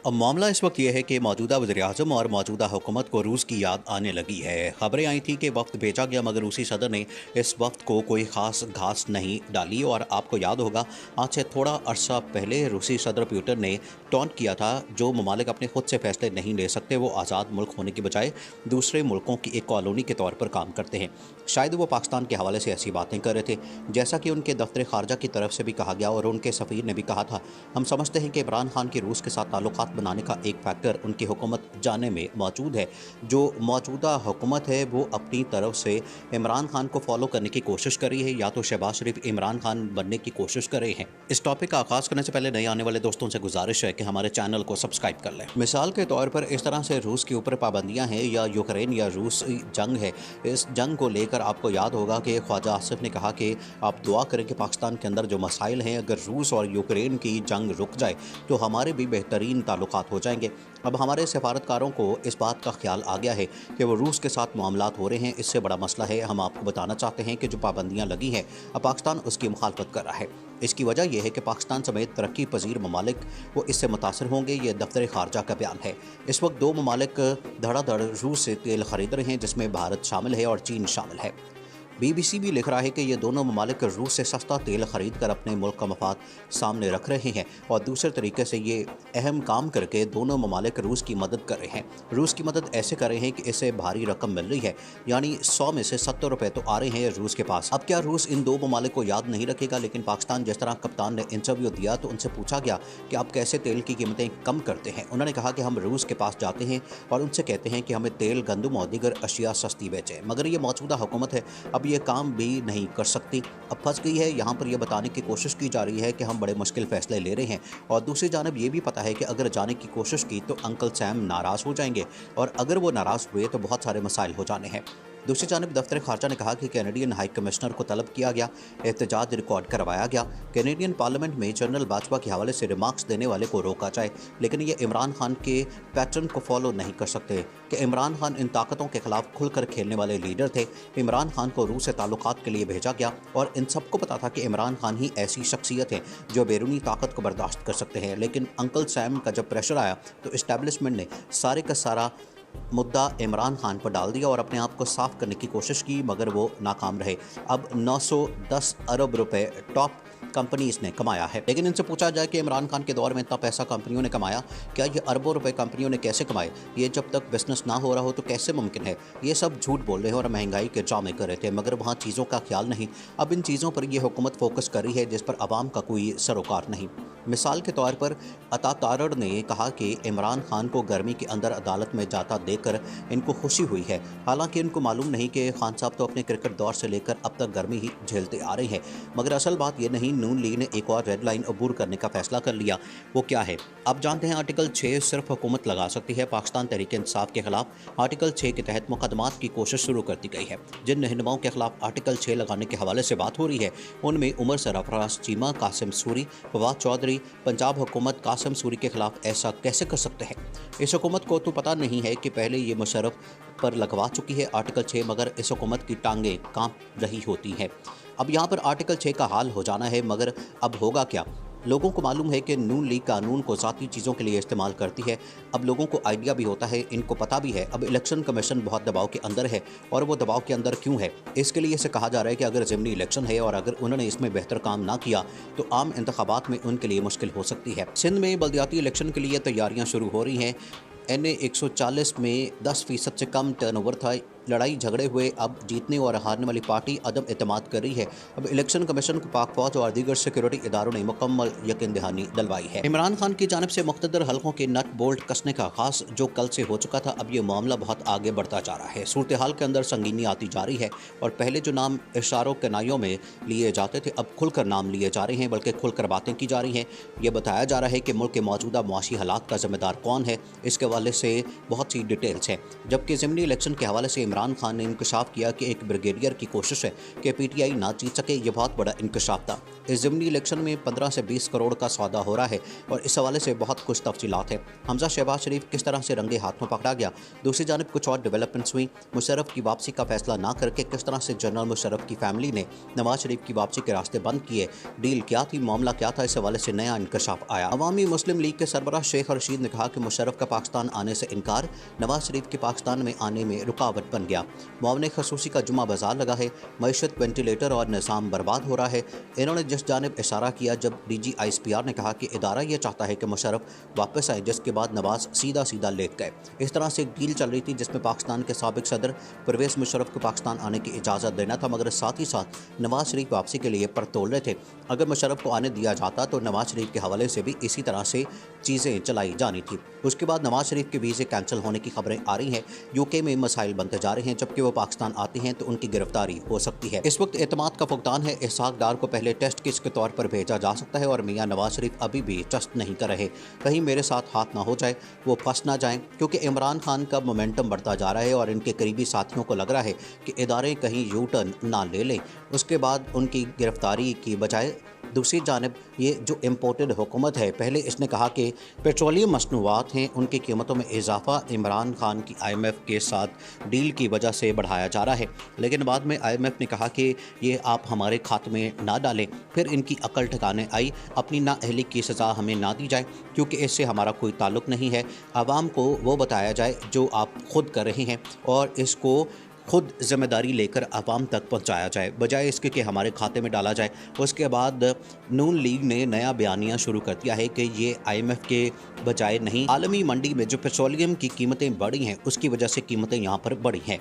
अब मामला इस वक्त ये है कि मौजूदा वज़ीर-ए-आज़म और मौजूदा हुकूमत को रूस की याद आने लगी है। खबरें आई थी कि वक्त भेजा गया मगर रूसी सदर ने इस वक्त को कोई ख़ास घास नहीं डाली। और आपको याद होगा आज से थोड़ा अरसा पहले रूसी सदर पुतिन ने टॉन्ट किया था, जो ममालिक अपने खुद से फैसले नहीं ले सकते वो आज़ाद मुल्क होने की बजाय दूसरे मुल्कों की एक कॉलोनी के तौर पर काम करते हैं। शायद वो पाकिस्तान के हवाले से ऐसी बातें कर रहे थे जैसा कि उनके दफ्तर खारजा की तरफ से भी कहा गया और उनके सफ़ीर ने भी कहा था। हम समझते हैं कि इमरान खान के रूस के साथ ताल्लुकात बनाने का एक फैक्टर उनकी हुकूमत जाने में मौजूद है। जो मौजूदा हुकूमत है वो अपनी तरफ से इमरान खान को फॉलो करने की कोशिश कर रही है या तो शहबाज शरीफ इमरान खान बनने की कोशिश कर रहे हैं। इस टॉपिक का आगाज़ करने से पहले नए आने वाले दोस्तों से गुजारिश है कि हमारे चैनल को सब्सक्राइब कर लें। मिसाल के तौर पर इस तरह से रूस के ऊपर पाबंदियां हैं या यूक्रेन या रूस जंग है, इस जंग को लेकर आपको याद होगा कि ख्वाजा आसिफ ने कहा कि आप दुआ करें कि पाकिस्तान के अंदर जो मसाइल हैं, अगर रूस और यूक्रेन की जंग रुक जाए तो हमारे भी बेहतरीन ताल्लुकात हो जाएंगे। अब हमारे सफारतकारों को इस बात का ख्याल आ गया है कि वो रूस के साथ मामलात हो रहे हैं, इससे बड़ा मसला है। हम आपको बताना चाहते हैं कि जो पाबंदियां लगी हैं अब पाकिस्तान उसकी मुखालफत कर रहा है। इसकी वजह यह है कि पाकिस्तान समेत तरक्की पजीर ममालिक वो इससे मुतासर होंगे। ये दफ्तर खारजा का बयान है। इस वक्त दो ममालिक धड़ाधड़ रूस से तेल खरीद रहे हैं, जिसमें भारत शामिल है और चीन शामिल है। BBC भी लिख रहा है कि ये दोनों ममालिक रूस से सस्ता तेल खरीद कर अपने मुल्क का मफाद सामने रख रहे हैं और दूसरे तरीके से ये अहम काम करके दोनों ममालिक रूस की मदद कर रहे हैं। रूस की मदद ऐसे कर रहे हैं कि इसे भारी रकम मिल रही है, यानी 100 में से 70 रुपये तो आ रहे हैं रूस के पास। अब क्या रूस इन दो ममालिक को याद नहीं रखेगा? लेकिन पाकिस्तान जिस तरह कप्तान ने इंटरव्यू दिया तो उनसे पूछा गया कि आप कैसे तेल की कीमतें कम करते हैं। उन्होंने कहा कि हम रूस के पास जाते हैं और उनसे कहते हैं कि हमें तेल, गंदम और दीगर अशिया सस्ती बेचें। मगर ये मौजूदा हुकूमत है, अब ये काम भी नहीं कर सकती, अब फंस गई है। यहाँ पर यह बताने की कोशिश की जा रही है कि हम बड़े मुश्किल फैसले ले रहे हैं और दूसरी जानब ये भी पता है कि अगर जाने की कोशिश की तो अंकल सैम नाराज़ हो जाएंगे और अगर वो नाराज़ हुए तो बहुत सारे मसाइल हो जाने हैं। दूसरी जानब दफ्तर खारजा ने कहा कि कैनेडियन हाई कमिश्नर को तलब किया गया, एहतजाज रिकॉर्ड करवाया गया। कैनेडियन पार्लियामेंट में जनरल बाजवा के हवाले से रिमार्क्स देने वाले को रोका जाए, लेकिन ये इमरान खान के पैटर्न को फॉलो नहीं कर सकते कि इमरान खान इन ताकतों के खिलाफ खुलकर खेलने वाले लीडर थे। इमरान खान को रूस से ताल्लुकात के लिए भेजा गया और इन सबको पता था कि इमरान खान ही ऐसी शख्सियत है जो बैरूनी ताकत को बर्दाश्त कर सकते हैं। लेकिन अंकल सैम का जब प्रेशर आया तो इस्टेब्लिशमेंट ने सारे का सारा मुद्दा इमरान खान पर डाल दिया और अपने आप को साफ करने की कोशिश की, मगर वो नाकाम रहे। अब 910 अरब रुपए टॉप कंपनीज ने कमाया है। लेकिन इनसे पूछा जाए कि इमरान खान के दौर में इतना पैसा कंपनियों ने कमाया, क्या ये अरबों रुपए कंपनियों ने कैसे कमाए? ये जब तक बिजनेस ना हो रहा हो तो कैसे मुमकिन है? ये सब झूठ बोल रहे हैं और महंगाई के ड्रामे कर रहे थे, मगर वहाँ चीज़ों का ख्याल नहीं। अब इन चीज़ों पर यह हुकूमत फोकस कर रही है जिस पर आवाम का कोई सरोकार नहीं। मिसाल के तौर पर अता तारड़ ने कहा कि इमरान खान को गर्मी के अंदर अदालत में जाता देखकर इनको खुशी हुई है। हालांकि इनको मालूम नहीं कि खान साहब तो अपने क्रिकेट दौर से लेकर अब तक गर्मी ही झेलते आ रहे हैं। मगर असल बात यह नहीं, नून लीग ने एक और रेड लाइन अबूर करने का फैसला कर लिया। वो क्या है अब जानते हैं। आर्टिकल 6 सिर्फ हुकूमत लगा सकती है। पाकिस्तान तहरीक इंसाफ के खिलाफ आर्टिकल 6 के तहत मुकदमात की कोशिश शुरू कर दी गई है। जिन रहनुमाओं के खिलाफ आर्टिकल 6 लगाने के हवाले से बात हो रही है उनमें उमर सरफराज चीमा, कासिम सूरी, फवाद चौधरी। पंजाब हुकूमत कासिम सूरी के खिलाफ ऐसा कैसे कर सकते हैं? इस हुकूमत को तो पता नहीं है कि पहले ये मुशर्रफ पर लगवा चुकी है आर्टिकल 6, मगर इस हुकूमत की टांगें कांप रही होती हैं। अब यहाँ पर आर्टिकल 6 का हाल हो जाना है, मगर अब होगा क्या? लोगों को मालूम है कि नून लीग कानून को ज़ाती चीज़ों के लिए इस्तेमाल करती है। अब लोगों को आइडिया भी होता है, इनको पता भी है। अब इलेक्शन कमीशन बहुत दबाव के अंदर है और वो दबाव के अंदर क्यों है? इसके लिए इसे कहा जा रहा है कि अगर ज़िमनी इलेक्शन है और अगर उन्होंने इसमें बेहतर काम ना किया तो आम इंतखाबात में उनके लिए मुश्किल हो सकती है। सिंध में बल्दियाती इलेक्शन के लिए तैयारियाँ शुरू हो रही हैं। NA 140 में 10% से कम टर्नओवर था। लड़ाई झगड़े हुए, अब जीतने और हारने वाली पार्टी अदम एतमाद कर रही है। अब इलेक्शन कमीशन को पाक फौज और दीगर सिक्योरिटी इदारों ने मुकम्मल यकीन दहानी दिलवाई है। इमरान खान की जानब से मुख्तदर हल्कों के नट बोल्ट कसने का आगाज जो कल से हो चुका था, अब ये मामला बहुत आगे बढ़ता जा रहा है। सूरत हाल के अंदर संगीनी आती जा रही है और पहले जो नाम इशारों कनाइयों में लिए जाते थे अब खुलकर नाम लिए जा रहे हैं, बल्कि खुलकर बातें की जा रही हैं। यह बताया जा रहा है कि मुल्क के मौजूदा मुआशी हालात का जिम्मेदार कौन है, इसके हवाले से बहुत सी डिटेल्स हैं। जबकि ज़िमनी इलेक्शन के हवाले से इमरान खान ने इंकशाफ किया कि एक ब्रिगेडियर की कोशिश है कि पीटीआई ना जीत सके। ये बहुत बड़ा इंकशाफ था। इस ज़िमनी इलेक्शन में 15 से 20 करोड़ का सौदा हो रहा है और इस हवाले से बहुत कुछ तफसीलात है। हमजा शहबाज शरीफ किस तरह से रंगे हाथों पकड़ा गया, दूसरी जानब कुछ और डेवलपमेंट्स हुई, मुशर्रफ की वापसी का फैसला ना करके किस तरह से जनरल मुशर्रफ की फैमिली ने नवाज शरीफ की वापसी के रास्ते बंद किए, डील क्या थी, मामला क्या था, इस हवाले से नया इंकशाफ आया। अवामी मुस्लिम लीग के सरबराह शेख रशीद ने कहा कि मुशर्रफ का पाकिस्तान आने से इनकार नवाज शरीफ के पाकिस्तान में आने में रुकावट बन गया। मुआवने खसूसी का जुमा बाजार लगा है, मईशत, वेंटिलेटर और निज़ाम बर्बाद हो रहा है। इन्होंने जिस जानिब इशारा किया जब DG ISPR ने कहा कि इदारा यह चाहता है कि मुशर्रफ वापस आए, जिसके बाद नवाज सीधा सीधा लेट गए। इस तरह से एक डील चल रही थी जिसमें पाकिस्तान के साबिक सदर परवेज़ मुशर्रफ को पाकिस्तान आने की इजाज़त देना था, मगर साथ ही साथ नवाज शरीफ वापसी के लिए परतोल रहे थे। अगर मुशर्रफ को आने दिया जाता तो नवाज शरीफ के हवाले से भी इसी तरह से चीज़ें चलाई जानी थी। उसके बाद नवाज शरीफ के वीज़े कैंसिल होने की खबरें आ रही हैं। UK में मसाइल बनते जा रहे हैं, जबकि वो पाकिस्तान आते हैं तो उनकी गिरफ्तारी हो सकती है। इस वक्त एतमाद का फुकदान है। इसहाक डार को पहले टेस्ट केस के तौर पर भेजा जा सकता है और मियां नवाज शरीफ अभी भी ट्रस्ट नहीं कर रहे। कहीं मेरे साथ हाथ ना हो जाए, वो फंस ना जाएं, क्योंकि इमरान खान का मोमेंटम बढ़ता जा रहा है और इनके करीबी साथियों को लग रहा है कि इदारे कहीं यू टर्न ना ले लें। उसके बाद उनकी गिरफ्तारी की बजाय दूसरी जानब ये जो इम्पोर्टेड हुकूमत है, पहले इसने कहा कि पेट्रोलियम मसनूआत हैं उनकी कीमतों में इजाफा इमरान खान की IMF के साथ डील की वजह से बढ़ाया जा रहा है, लेकिन बाद में IMF ने कहा कि ये आप हमारे खाते में ना डालें। फिर इनकी अकल ठिकाने आई, अपनी नाअहली की सज़ा हमें ना दी जाए क्योंकि इससे हमारा कोई ताल्लुक़ नहीं है। आवाम को वो बताया जाए जो आप खुद कर रहे हैं और इसको खुद जिम्मेदारी लेकर आवाम तक पहुंचाया जाए, बजाय इसके कि हमारे खाते में डाला जाए। उसके बाद नून लीग ने नया बयानिया शुरू कर दिया है कि ये IMF के बजाय नहीं, आलमी मंडी में जो पेट्रोलियम की कीमतें बढ़ी हैं उसकी वजह से कीमतें यहाँ पर बढ़ी हैं।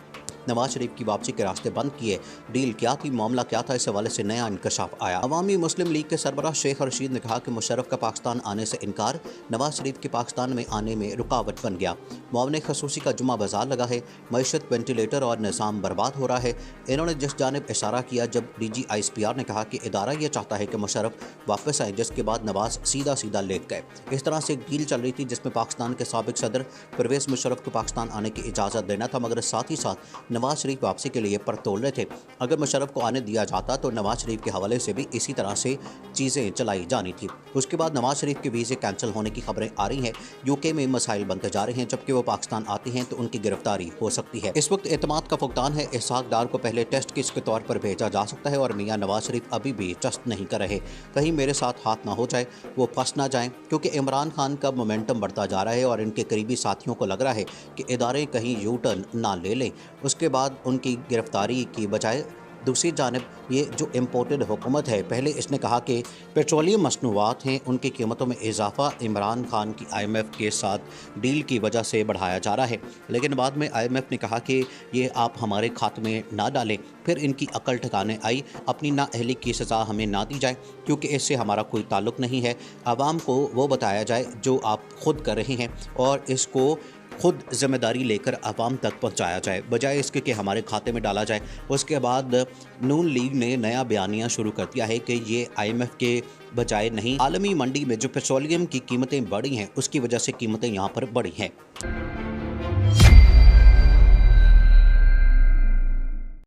नवाज शरीफ की वापसी के रास्ते बंद किए, डील क्या थी, मामला क्या था, इस हवाले से नया इंकशाफ आया। अवामी मुस्लिम लीग के सरबराह शेख रशीद ने कहा कि मुशर्रफ का पाकिस्तान आने से इनकार नवाज शरीफ के पाकिस्तान में आने में रुकावट बन गया। मुआवने खसूसी का जुमा बाजार लगा है, मईशत, वेंटिलेटर और निज़ाम बर्बाद हो रहा है। इन्होंने जिस जानिब इशारा किया जब DG ISPR ने कहा कि इदारा यह चाहता है कि मुशर्रफ वापस आए, जिसके बाद नवाज सीधा सीधा लेट गए। इस तरह से एक डील चल रही थी जिसमें पाकिस्तान के साबिक सदर परवेज़ मुशर्रफ को पाकिस्तान आने की इजाज़त देना था, मगर साथ ही साथ नवाज शरीफ वापसी के लिए परतोल रहे थे। अगर मुशर्रफ को आने दिया जाता तो नवाज शरीफ के हवाले से भी इसी तरह से चीज़ें चलाई जानी थी। उसके बाद नवाज शरीफ के वीज़े कैंसिल होने की खबरें आ रही हैं। UK में मसाइल बनते जा रहे हैं, जबकि वो पाकिस्तान आते हैं तो उनकी गिरफ्तारी हो सकती है। इस वक्त एतमाद का फुकदान है। इसहाक डार को पहले टेस्ट केस के तौर पर भेजा जा सकता है और मियां नवाज शरीफ अभी भी ट्रस्ट नहीं कर रहे। कहीं मेरे साथ हाथ ना हो जाए, वो फंस ना जाएं, क्योंकि इमरान खान का मोमेंटम बढ़ता जा रहा है और इनके करीबी साथियों को लग रहा है कि इदारे कहीं यू टर्न ना ले लें। उसके बाद उनकी गिरफ्तारी की बजाय दूसरी जानब ये जो इम्पोर्टेड हुकूमत है, पहले इसने कहा कि पेट्रोलियम मसनूआत हैं उनकी कीमतों में इजाफा इमरान खान की IMF के साथ डील की वजह से बढ़ाया जा रहा है, लेकिन बाद में IMF ने कहा कि ये आप हमारे खाते में ना डालें। फिर इनकी अकल ठिकाने आई, अपनी नाअहली की सज़ा हमें ना दी जाए क्योंकि इससे हमारा कोई ताल्लुक़ नहीं है। आवाम को वो बताया जाए जो आप खुद कर रहे हैं और इसको खुद जिम्मेदारी लेकर आवाम तक पहुंचाया जाए, बजाय इसके कि हमारे खाते में डाला जाए। उसके बाद नून लीग ने नया बयानिया शुरू कर दिया है कि ये IMF के बजाय नहीं, आलमी मंडी में जो पेट्रोलियम की कीमतें बढ़ी हैं उसकी वजह से कीमतें यहाँ पर बढ़ी हैं।